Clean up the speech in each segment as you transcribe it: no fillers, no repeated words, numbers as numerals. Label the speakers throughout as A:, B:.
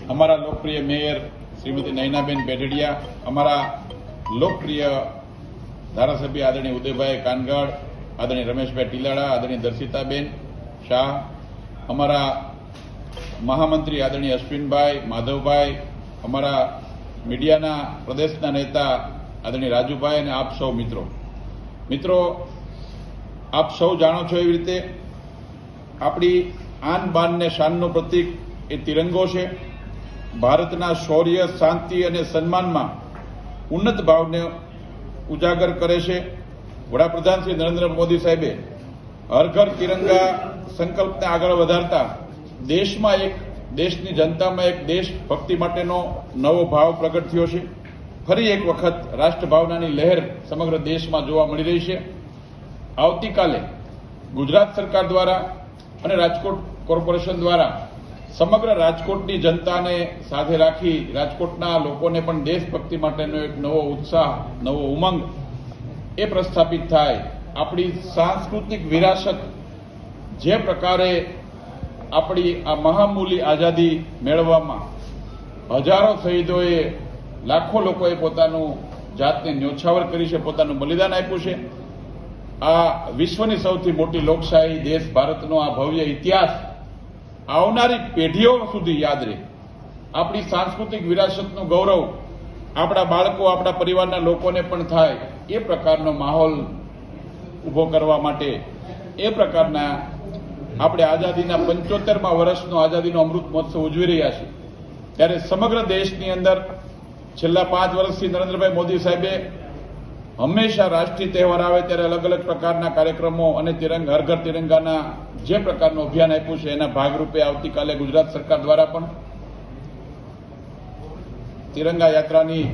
A: અમારા લોકપ્રિય મેયર શ્રીમતી નયનાબેન પેઢડિયા, અમારા લોકપ્રિય ધારાસભ્ય આદરણીય ઉદયભાઈ કાનગડ, આદરણીય રમેશભાઈ ટીલાડા, આદરણીય દર્શિતાબેન શાહ, અમારા મહામંત્રી આદરણીય અશ્વિનભાઈ, માધવભાઈ, અમારા મીડિયાના પ્રદેશના નેતા આદરણીય રાજુભાઈ અને આપ સૌ મિત્રો, આપ સૌ જાણો છો એવી રીતે આપણી આન બાન ને શાનનું પ્રતીક એ તિરંગો છે. ભારતના શૌર્ય, શાંતિ અને સન્માનમાં ઉન્નત ભાવને ઉજાગર કરે છે. વડાપ્રધાન શ્રી નરેન્દ્ર મોદી સાહેબે હર ઘર તિરંગા સંકલ્પને આગળ વધારતા દેશની જનતામાં એક દેશભક્તિ માટેનો નવો ભાવ પ્રગટ થયો છે. ફરી એક વખત રાષ્ટ્રભાવનાની લહેર સમગ્ર દેશમાં જોવા મળી રહી છે. આવતીકાલે ગુજરાત સરકાર દ્વારા અને રાજકોટ કોર્પોરેશન દ્વારા સમગ્ર રાજકોટની જનતાને સાથે રાખી રાજકોટના લોકોને પણ દેશભક્તિ માટેનો એક નવો ઉત્સાહ, નવો ઉમંગ એ પ્રસ્થાપિત થાય. આપણી સાંસ્કૃતિક વિરાસત જે પ્રકારે આપણી આ મહામૂલી આઝાદી મેળવવામાં હજારો શહીદોએ, લાખો લોકોએ પોતાનું જાતને ન્યોછાવર કરી છે, પોતાનું બલિદાન આપ્યું છે. આ વિશ્વની સૌથી મોટી લોકશાહી દેશ ભારતનો આ ભવ્ય ઇતિહાસ આવનારી પેઢીઓ સુધી યાદ રહે. આપણી સાંસ્કૃતિક વિરાસતનું ગૌરવ આપણા બાળકો, આપણા પરિવારના લોકોને પણ થાય એ પ્રકારનો માહોલ ઉભો કરવા માટે, એ પ્રકારના આપણે આઝાદીના 75મા વર્ષનો આઝાદીનો અમૃત મહોત્સવ ઉજવી રહ્યા છીએ. ત્યારે સમગ્ર દેશની અંદર છેલ્લા 5 વર્ષથી નરેન્દ્રભાઈ મોદી સાહેબે હંમેશા રાષ્ટ્રીય તહેવાર આવે ત્યારે અલગ અલગ પ્રકારના કાર્યક્રમો અને હર ઘર તિરંગાના જે પ્રકારનું અભિયાન આપ્યું છે એના ભાગરૂપે આવતીકાલે ગુજરાત સરકાર દ્વારા પણ તિરંગા યાત્રાની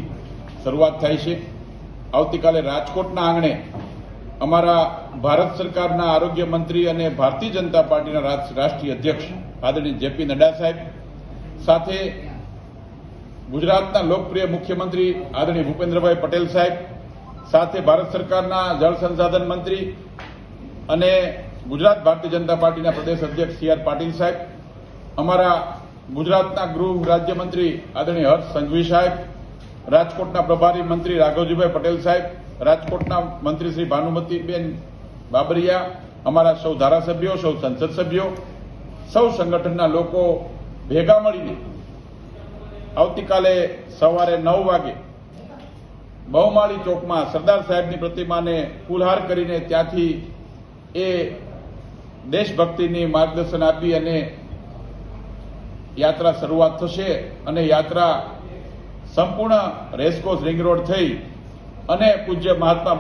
A: શરૂઆત થાય છે. આવતીકાલે રાજકોટના આંગણે અમારા ભારત સરકારના આરોગ્ય મંત્રી અને ભારતીય જનતા પાર્ટીના રાષ્ટ્રીય અધ્યક્ષ આદરણીય જેપી નડ્ડા સાહેબ સાથે ગુજરાતના લોકપ્રિય મુખ્યમંત્રી આદરણીય ભૂપેન્દ્રભાઈ પટેલ સાહેબ સાથે ભારત સરકારના જળ સંસાધન મંત્રી અને ગુજરાત ભારતીય જનતા પાર્ટીના પ્રદેશ અધ્યક્ષ સી આર પાટીલ સાહેબ, અમારા ગુજરાતના ગૃહ રાજ્યમંત્રી આદરણીય હર્ષ સંઘવી સાહેબ, રાજકોટના પ્રભારી મંત્રી રાઘવજીભાઈ પટેલ સાહેબ, રાજકોટના મંત્રી શ્રી ભાનુમતીબેન બાબરિયા, અમારા સૌ ધારાસભ્યો, સૌ સંસદ સભ્યો, સૌ સંગઠનના લોકો ભેગા મળીને આવતીકાલે સવારે 9 વાગે બહુમાળી ચોકમાં સરદાર સાહેબની પ્રતિમાને ફૂલહાર કરીને ત્યાંથી એ દેશભક્તિની માર્ગદર્શન આપી અને યાત્રા શરૂઆત થશે. અને યાત્રા સંપૂર્ણ રેસકોર્સ રિંગ રોડ થઈ અને પૂજ્ય મહાત્મા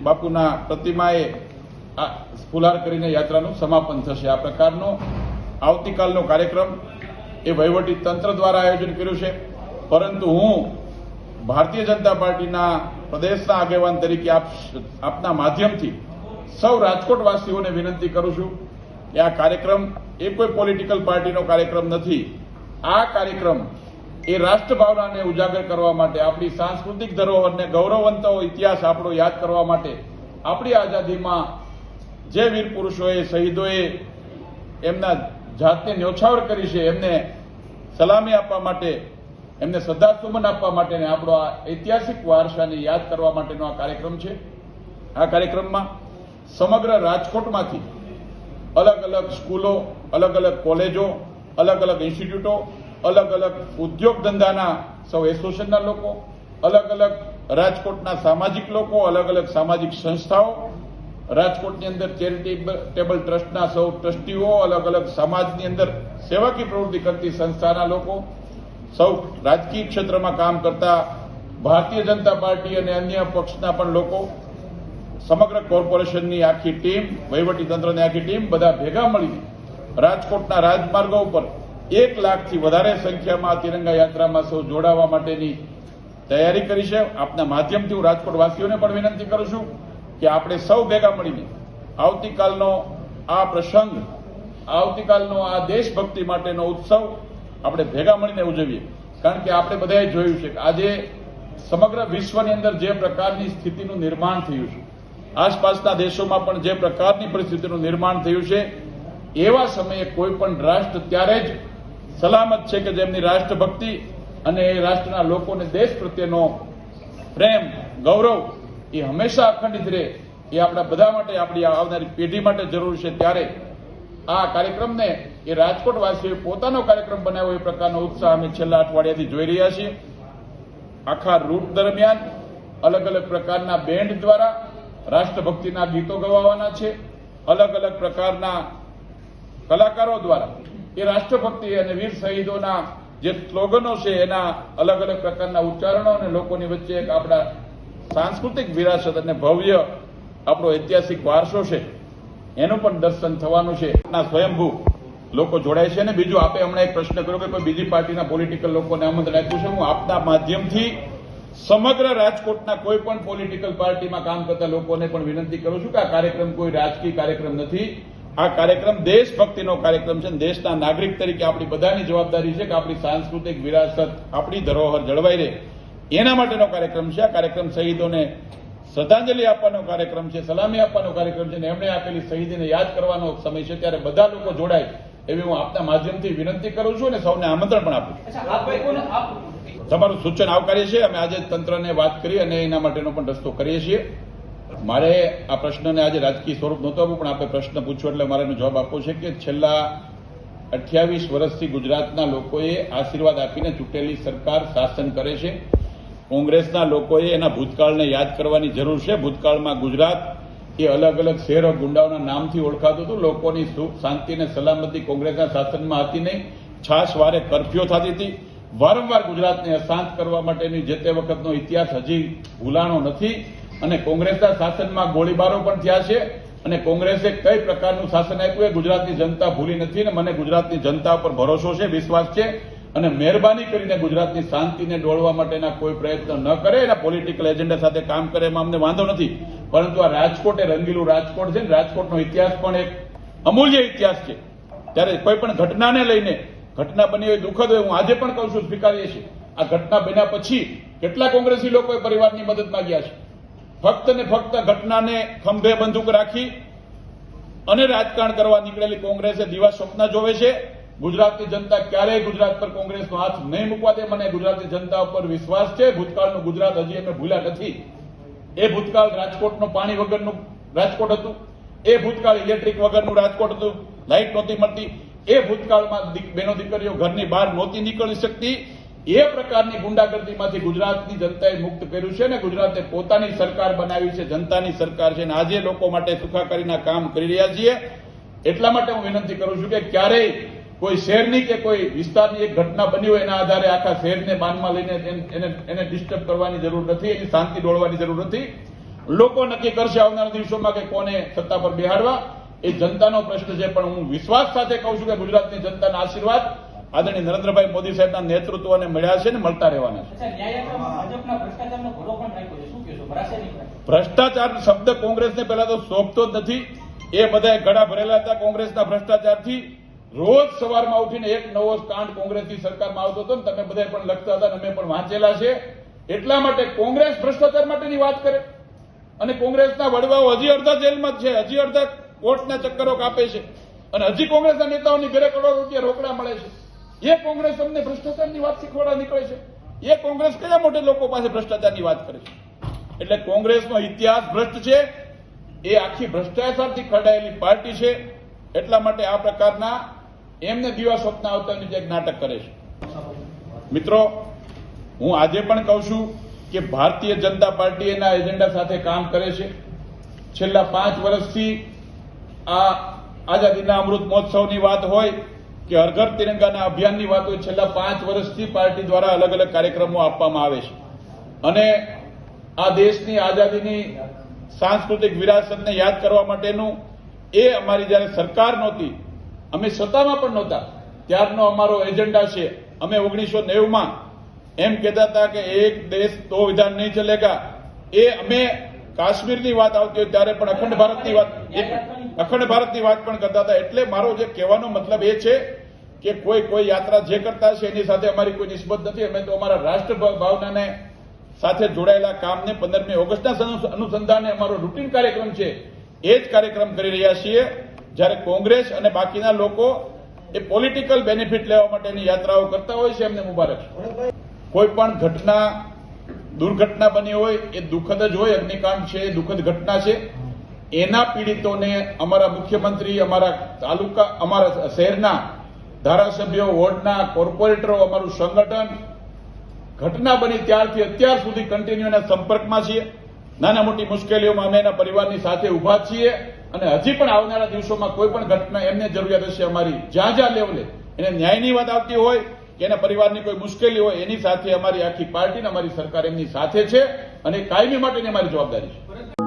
A: બાપુના પ્રતિમાએ ફૂલહાર કરીને યાત્રાનું સમાપન થશે. આ પ્રકારનો આવતીકાલનો કાર્યક્રમ એ વહીવટી તંત્ર દ્વારા આયોજન કર્યું છે. પરંતુ હું ભારતીય જનતા પાર્ટીના પ્રદેશના આગેવાન તરીકે આપના માધ્યમથી સૌ રાજકોટવાસીઓને વિનંતી કરું છું કે આ કાર્યક્રમ એ કોઈ પોલિટિકલ પાર્ટીનો કાર્યક્રમ નથી. આ કાર્યક્રમ એ રાષ્ટ્રભાવનાને ઉજાગર કરવા માટે, આપણી સાંસ્કૃતિક ધરોહરને, ગૌરવવંતો ઇતિહાસ આપણો યાદ કરવા માટે, આપણી આઝાદીમાં જે વીર પુરુષોએ, શહીદોએ એમના જાતને ન્યોછાવર કરી છે એમને સલામી આપવા માટે, એમને શ્રદ્ધાસુમન આપવા માટે અને આપણો આ ઐતિહાસિક વારસાને યાદ કરવા માટેનો આ કાર્યક્રમ છે. આ કાર્યક્રમમાં સમગ્ર રાજકોટમાંથી અલગ અલગ સ્કૂલો, અલગ અલગ કોલેજો, અલગ અલગ ઇન્સ્ટિટ્યૂટો, અલગ અલગ ઉદ્યોગ ધંધાના સૌ એસોસિએશનના લોકો, અલગ અલગ રાજકોટના સામાજિક લોકો, અલગ અલગ સામાજિક સંસ્થાઓ, રાજકોટની અંદર ચેરિટેબલ ટ્રસ્ટના સૌ ટ્રસ્ટીઓ, અલગ અલગ સમાજની અંદર સેવાકીય પ્રવૃત્તિ કરતી સંસ્થાના લોકો, સૌ રાજકીય ક્ષેત્રમાં કામ કરતા ભારતીય જનતા પાર્ટી અને અન્ય પક્ષના પણ લોકો, સમગ્ર કોર્પોરેશનની આખી ટીમ, વહીવટીતંત્રની આખી ટીમ બધા ભેગા મળીને રાજકોટના રાજમાર્ગો ઉપર 1 લાખથી વધારે સંખ્યામાં તિરંગા યાત્રામાં સૌ જોડાવા માટેની તૈયારી કરી છે. આપના માધ્યમથી હું રાજકોટવાસીઓને પણ વિનંતી કરું છું કે આપણે સૌ ભેગા મળીને આવતીકાલનો આ પ્રસંગ, આવતીકાલનો આ દેશભક્તિ માટેનો ઉત્સવ આપણે ભેગા મળીને ઉજવીએ. કારણ કે આપણે બધાએ જોયું છે કે આજે સમગ્ર વિશ્વની અંદર જે પ્રકારની સ્થિતિનું નિર્માણ થયું છે, આસપાસના દેશોમાં પણ જે પ્રકારની પરિસ્થિતિનું નિર્માણ થયું છે, એવા સમયે કોઈ પણ રાષ્ટ્ર ત્યારે જ સલામત છે કે જેમની રાષ્ટ્રભક્તિ અને એ રાષ્ટ્રના લોકોને દેશ પ્રત્યેનો પ્રેમ, ગૌરવ એ હંમેશા અખંડિત રહે, એ આપણા બધા માટે, આપણી આવનારી પેઢી માટે જરૂર છે. ત્યારે આ કાર્યક્રમને એ રાજકોટવાસીઓએ પોતાનો કાર્યક્રમ બનાવ્યો એ પ્રકારનો ઉત્સાહ અમે છેલ્લા અઠવાડિયાથી જોઈ રહ્યા છીએ. આખા રૂટ દરમિયાન અલગ અલગ પ્રકારના બેન્ડ દ્વારા રાષ્ટ્રભક્તિના ગીતો ગવાવાના છે. અલગ અલગ પ્રકારના કલાકારો દ્વારા એ રાષ્ટ્રભક્તિ અને વીર શહીદોના જે સ્લોગનો છે એના અલગ અલગ પ્રકારના ઉચ્ચારણો અને લોકોની વચ્ચે એક આપણા સાંસ્કૃતિક વિરાસત અને ભવ્ય આપણો ઐતિહાસિક વારસો છે એનું પણ દર્શન થવાનું છે. સ્વયંભૂ લોકો જોડાય છે. અને બીજું, આપે હમણાં એક પ્રશ્ન કર્યો કે કોઈ બીજી પાર્ટીના પોલિટિકલ લોકોને આમંત્રણ આપ્યું છે. હું આપના માધ્યમથી સમગ્ર રાજકોટના કોઈ પણ પોલિટિકલ પાર્ટીમાં કામ કરતા લોકોને પણ વિનંતી કરું છું કે આ કાર્યક્રમ કોઈ રાજકીય કાર્યક્રમ નથી. આ કાર્યક્રમ દેશભક્તિનો કાર્યક્રમ છે. દેશના નાગરિક તરીકે આપણી બધાની જવાબદારી છે કે આપણી સાંસ્કૃતિક વિરાસત, આપણી ધરોહર જળવાઈ રહે, એના માટેનો કાર્યક્રમ છે. આ કાર્યક્રમ શહીદોને શ્રદ્ધાંજલિ આપવાનો કાર્યક્રમ છે, સલામી આપવાનો કાર્યક્રમ છે, અને એમણે આપેલી શહીદીને યાદ કરવાનો સમય છે. ત્યારે બધા લોકો જોડાય એવી હું આપના માધ્યમથી વિનંતી કરું છું અને સૌને આમંત્રણ પણ આપું છું. તમારું સૂચન આવકારીએ છીએ. અમે આજે તંત્રને વાત કરી અને એના માટેનો પણ રસ્તો કરીએ છીએ. મારે આ પ્રશ્નને આજે રાજકીય સ્વરૂપ નહોતો આપવું, પણ આપણે પ્રશ્ન પૂછ્યો એટલે મારે એનો જવાબ આપવો છે કે છેલ્લા 28 વર્ષથી ગુજરાતના લોકોએ આશીર્વાદ આપીને ચૂંટેલી સરકાર શાસન કરે છે. કોંગ્રેસના લોકોએ એના ભૂતકાળને યાદ કરવાની જરૂર છે. ભૂતકાળમાં ગુજરાત એ અલગ અલગ શહેરો ગુંડાઓના નામથી ઓળખાતું હતું. લોકોની સુખ, શાંતિ અને સલામતી કોંગ્રેસના શાસનમાં હતી નહીં. છાશવારે કર્ફ્યુ થતી હતી. વારંવાર ગુજરાતને અશાંત કરવા માટેની જે તે વખતનો ઇતિહાસ હજી ભૂલાણો નથી. અને કોંગ્રેસના શાસનમાં ગોળીબારો પણ થયા છે. અને કોંગ્રેસે કઈ પ્રકારનું શાસન આપ્યું એ ગુજરાતની જનતા ભૂલી નથી. અને મને ગુજરાતની જનતા પર ભરોસો છે, વિશ્વાસ છે. અને મહેરબાની કરીને ગુજરાતની શાંતિને ડોળવા માટેના કોઈ પ્રયત્ન ન કરે, એના પોલિટિકલ એજન્ડા સાથે કામ કરે એમાં અમને વાંધો નથી. પરંતુ આ રાજકોટ એ રંગીલું રાજકોટ છે. રાજકોટનો ઇતિહાસ પણ એક અમૂલ્ય ઇતિહાસ છે. ત્યારે કોઈ પણ ઘટનાને લઈને, ઘટના બની હોય દુઃખદ હોય, હું આજે પણ કહું છું, સ્વીકારીએ છીએ. આ ઘટના બન્યા પછી કેટલા કોંગ્રેસી લોકોએ પરિવારની મદદ માંગ્યા છે. ફક્ત ને ફક્ત ઘટનાને ખંભે બંદૂક રાખી અને રાજકારણ કરવા નીકળેલી કોંગ્રેસે દિવા સ્વપ્ન જોવે છે. ગુજરાતની જનતા ક્યારેય ગુજરાત પર કોંગ્રેસનો હાથ નહીં મૂકવા દે. મને ગુજરાતની જનતા ઉપર વિશ્વાસ છે. ભૂતકાળનું ગુજરાત હજી અમે ભૂલ્યા નથી. એ ભૂતકાળ રાજકોટનું પાણી વગરનું રાજકોટ હતું. એ ભૂતકાળ ઇલેક્ટ્રિક વગરનું રાજકોટ હતું. લાઇટ નહોતી મળતી. એ ભૂતકાળમાં બહેનો દીકરીઓ ઘરની બહાર નહોતી નીકળી શકતી. એ પ્રકારની ગુંડાગર્દીમાંથી ગુજરાતની જનતાએ મુક્ત કર્યું છે અને ગુજરાતે પોતાની સરકાર બનાવી છે, જનતાની સરકાર છે. અને આજે લોકો માટે સુખાકારીના કામ કરી રહ્યા છીએ. એટલા માટે હું વિનંતી કરું છું કે ક્યારેય કોઈ શહેરની કે કોઈ વિસ્તારની એક ઘટના બની હોય એના આધારે આખા શહેરને બાનમાં લઈને એને ડિસ્ટર્બ કરવાની જરૂર નથી. એની શાંતિ ડોળવાની જરૂર નથી. લોકો નક્કી કરશે આવનારા દિવસોમાં કે કોને સત્તા પર બેહાડવા. એ જનતાનો પ્રશ્ન છે. પણ હું વિશ્વાસ સાથે કહું છું કે ગુજરાતની જનતાના આશીર્વાદ આદરણીય નરેન્દ્રભાઈ મોદી સાહેબના નેતૃત્વને મળ્યા છે ને મળતા રહેવાના છે. ભ્રષ્ટાચાર શબ્દ કોંગ્રેસને પહેલા તો શોભતો જ નથી. એ બધા ગળા ભરેલા હતા કોંગ્રેસના ભ્રષ્ટાચારથી. રોજ સવારમાં ઉઠીને એક નવો કાંડ કોંગ્રેસની સરકારમાં આવતો હતો ને તમે બધા પણ લખતા હતા, અમે પણ વાંચેલા છે. એટલા માટે કોંગ્રેસ ભ્રષ્ટાચાર માટેની વાત કરે અને કોંગ્રેસના વડવાઓ હજી અડધા જેલમાં જ છે, હજી અડધા કોર્ટના ચક્કરો કાપે છે અને હજી કોંગ્રેસના નેતાઓની ઘરે કરોડો રૂપિયા રોકડા મળે છે. એ કોંગ્રેસ અમને ભ્રષ્ટાચારની વાત શીખવાડવા નીકળે છે. એ કોંગ્રેસ કયા મોટે લોકો પાસે ભ્રષ્ટાચારની વાત કરે છે? એટલે કોંગ્રેસનો ઇતિહાસ ભ્રષ્ટ છે. એ આખી ભ્રષ્ટાચારથી ખરડાયેલી પાર્ટી છે. એટલા માટે આ પ્રકારના એમને દિવા સ્વપ્ન આવતાની એક નાટક કરે છે. મિત્રો, હું આજે પણ કહું છું કે ભારતીય જનતા પાર્ટી એના એજન્ડા સાથે કામ કરે છે. છેલ્લા 5 વર્ષથી આ આઝાદીના અમૃત મહોત્સવની વાત હોય કે હર ઘર તિરંગાના અભિયાનની વાત હોય, છેલ્લા 5 વર્ષથી પાર્ટી દ્વારા અલગ અલગ કાર્યક્રમો આપવામાં આવે છે. અને આ દેશની આઝાદીની સાંસ્કૃતિક વિરાસતને યાદ કરવા માટેનું એ અમારી જ્યારે સરકાર નહોતી, અમે સત્તામાં પણ નહોતા, ત્યારનો અમારો એજન્ડા છે. અમે 1990માં એમ કહેતા હતા કે એક દેશ દો વિધાન નહીં ચલેગા. એ અમે કાશ્મીરની વાત આવતી હોય ત્યારે પણ અખંડ ભારતની વાત પણ કરતા હતા. એટલે મારો જે કહેવાનો મતલબ એ છે કે કોઈ યાત્રા જે કરતા છે એની સાથે અમારી કોઈ નિસ્બત નથી. અમે તો અમારા રાષ્ટ્ર ભાવનાને સાથે જોડાયેલા કામને 15મી ઓગસ્ટના અનુસંધાને અમારો રૂટીન કાર્યક્રમ છે એ જ કાર્યક્રમ કરી રહ્યા છીએ. જ્યારે કોંગ્રેસ અને બાકીના લોકો એ પોલિટિકલ બેનિફિટ લેવા માટેની યાત્રાઓ કરતા હોય છે, એમને મુબારક છે. કોઈ પણ ઘટના દુર્ઘટના બની હોય એ દુઃખદ જ હોય, અગ્નિકાંડ છે એ દુઃખદ ઘટના છે. એના પીડિતોને અમારા મુખ્યમંત્રી, અમારા તાલુકા, અમારા શહેરના ધારાસભ્યો, વોર્ડના કોર્પોરેટરો, અમારું સંગઠન ઘટના બની ત્યારથી અત્યાર સુધી કન્ટિન્યુ એના સંપર્કમાં છીએ. નાના મોટી મુશ્કેલીઓમાં અમે એના પરિવારની સાથે ઉભા છીએ અને હજી પણ આવનારા દિવસોમાં કોઈ પણ ઘટના એમને જરૂરિયાત હશે અમારી જ્યાં જ્યાં લેવલે એને ન્યાયની વાત આવતી હોય કે એના પરિવારની કોઈ મુશ્કેલી હોય, એની સાથે અમારી આખી પાર્ટી, અમારી સરકાર એમની સાથે છે અને કાયમી માટેની અમારી જવાબદારી છે.